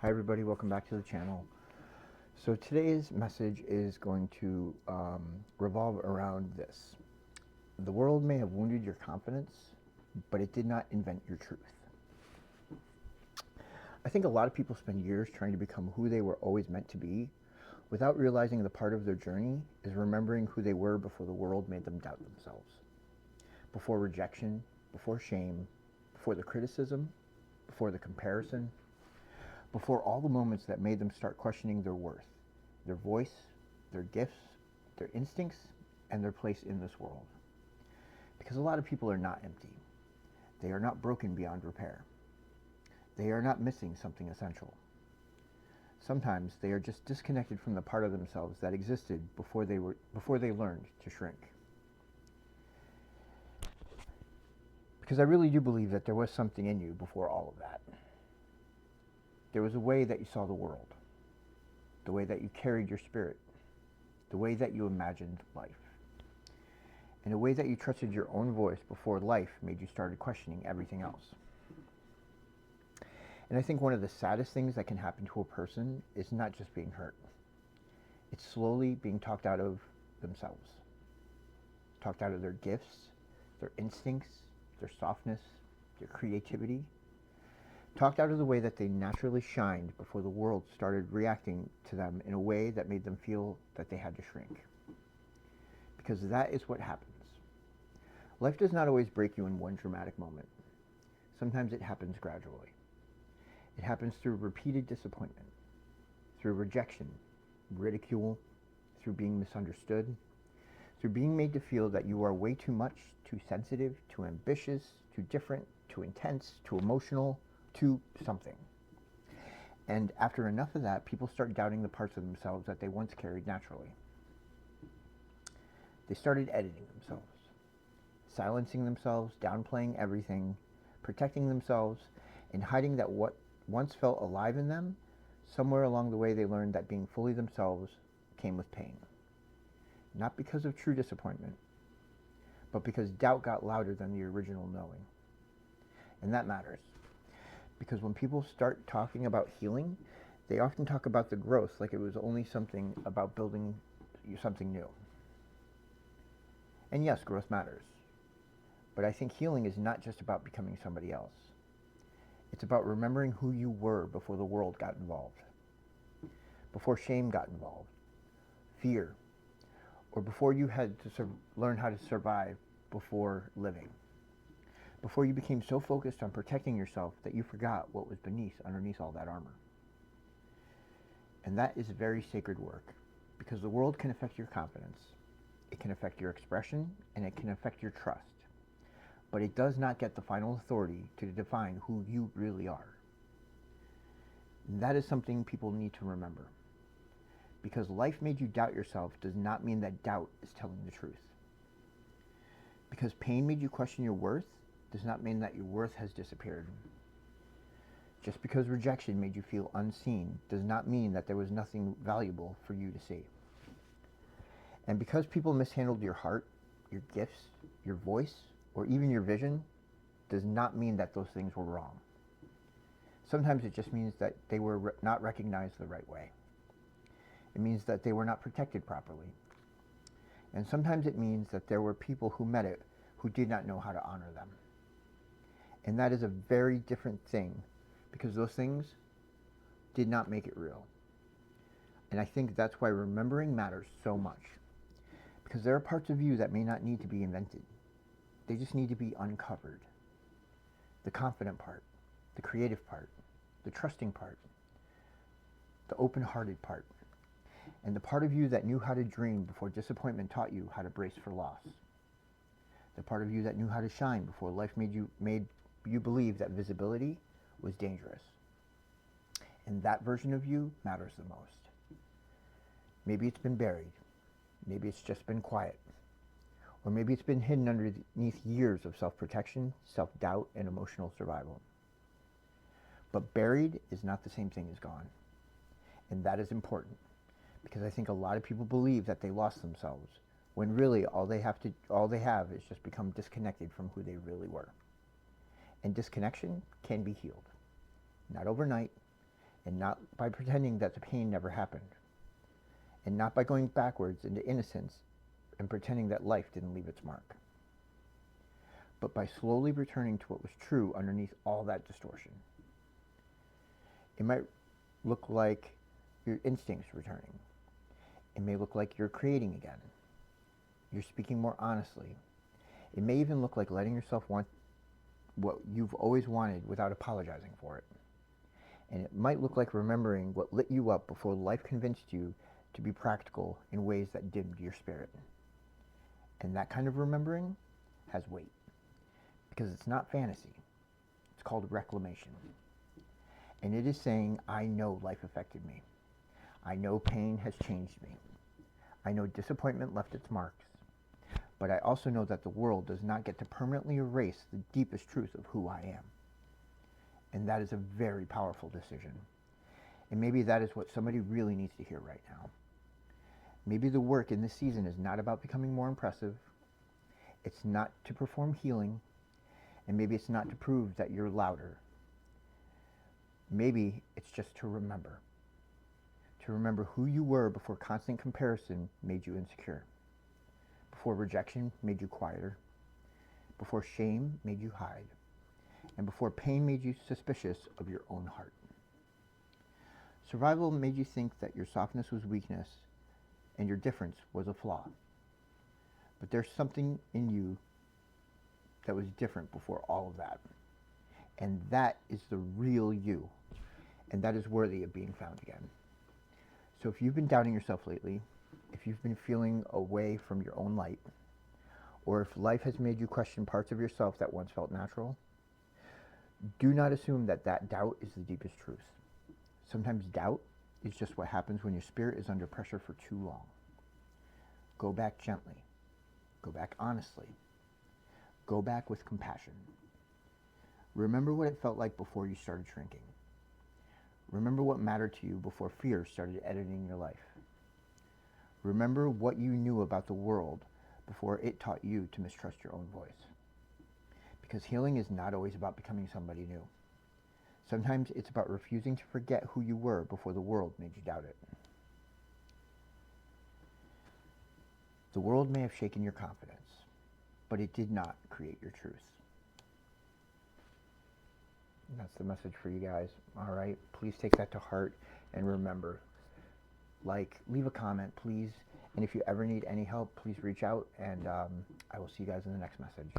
Hi everybody, welcome back to the channel. So today's message is going to revolve around this. The world may have wounded your confidence, but it did not invent your truth. I think a lot of people spend years trying to become who they were always meant to be without realizing the part of their journey is remembering who they were before the world made them doubt themselves. Before rejection, before shame, before the criticism, before the comparison, before all the moments that made them start questioning their worth, their voice, their gifts, their instincts, and their place in this world. Because a lot of people are not empty. They are not broken beyond repair. They are not missing something essential. Sometimes they are just disconnected from the part of themselves that existed before they learned to shrink. Because I really do believe that there was something in you before all of that. There was a way that you saw the world, the way that you carried your spirit, the way that you imagined life, and a way that you trusted your own voice before life made you started questioning everything else. And I think one of the saddest things that can happen to a person is not just being hurt. It's slowly being talked out of themselves, talked out of their gifts, their instincts, their softness, their creativity, talked out of the way that they naturally shined before the world started reacting to them in a way that made them feel that they had to shrink. Because that is what happens. Life does not always break you in one dramatic moment. Sometimes it happens gradually. It happens through repeated disappointment, through rejection, ridicule, through being misunderstood, through being made to feel that you are way too much, too sensitive, too ambitious, too different, too intense, too emotional, to something. And after enough of that, people start doubting the parts of themselves that they once carried naturally. They started editing themselves, silencing themselves, downplaying everything, protecting themselves, and hiding that what once felt alive in them. Somewhere along the way they learned that being fully themselves came with pain. Not because of true disappointment, but because doubt got louder than the original knowing. And that matters. Because when people start talking about healing, they often talk about the growth like it was only something about building something new. And yes, growth matters. But I think healing is not just about becoming somebody else. It's about remembering who you were before the world got involved, before shame got involved, fear, or before you had to learn how to survive before living. Before you became so focused on protecting yourself that you forgot what was underneath all that armor. And that is very sacred work, because the world can affect your confidence, it can affect your expression, and it can affect your trust. But it does not get the final authority to define who you really are. And that is something people need to remember. Because life made you doubt yourself does not mean that doubt is telling the truth. Because pain made you question your worth does not mean that your worth has disappeared. Just because rejection made you feel unseen does not mean that there was nothing valuable for you to see. And because people mishandled your heart, your gifts, your voice, or even your vision, does not mean that those things were wrong. Sometimes it just means that they were not recognized the right way. It means that they were not protected properly. And sometimes it means that there were people who met it who did not know how to honor them. And that is a very different thing, because those things did not make it real. And I think that's why remembering matters so much. Because there are parts of you that may not need to be invented. They just need to be uncovered. The confident part, the creative part, the trusting part, the open-hearted part, and the part of you that knew how to dream before disappointment taught you how to brace for loss. The part of you that knew how to shine before life made you believe that visibility was dangerous. And that version of you matters the most. Maybe it's been buried. Maybe it's just been quiet. Or maybe it's been hidden underneath years of self-protection, self-doubt, and emotional survival. But buried is not the same thing as gone. And that is important, because I think a lot of people believe that they lost themselves, when really all they have is just become disconnected from who they really were. And disconnection can be healed. Not overnight, and not by pretending that the pain never happened, and not by going backwards into innocence and pretending that life didn't leave its mark, but by slowly returning to what was true underneath all that distortion. It might look like your instincts returning. It may look like you're creating again. You're speaking more honestly. It may even look like letting yourself want what you've always wanted without apologizing for it. And it might look like remembering what lit you up before life convinced you to be practical in ways that dimmed your spirit. And that kind of remembering has weight, because it's not fantasy. It's called reclamation. And it is saying, I know life affected me. I know pain has changed me. I know disappointment left its marks. But I also know that the world does not get to permanently erase the deepest truth of who I am. And that is a very powerful decision. And maybe that is what somebody really needs to hear right now. Maybe the work in this season is not about becoming more impressive. It's not to perform healing. And maybe it's not to prove that you're louder. Maybe it's just to remember. To remember who you were before constant comparison made you insecure. Before rejection made you quieter. Before shame made you hide. And before pain made you suspicious of your own heart. Survival made you think that your softness was weakness and your difference was a flaw. But there's something in you that was different before all of that. And that is the real you. And that is worthy of being found again. So if you've been doubting yourself lately, if you've been feeling away from your own light, or if life has made you question parts of yourself that once felt natural, do not assume that that doubt is the deepest truth. Sometimes doubt is just what happens when your spirit is under pressure for too long. Go back gently. Go back honestly. Go back with compassion. Remember what it felt like before you started shrinking. Remember what mattered to you before fear started editing your life. Remember what you knew about the world before it taught you to mistrust your own voice. Because healing is not always about becoming somebody new. Sometimes it's about refusing to forget who you were before the world made you doubt it. The world may have shaken your confidence, but it did not create your truth. And that's the message for you guys. All right, please take that to heart and remember, leave a comment, please. And if you ever need any help, please reach out, and I will see you guys in the next message.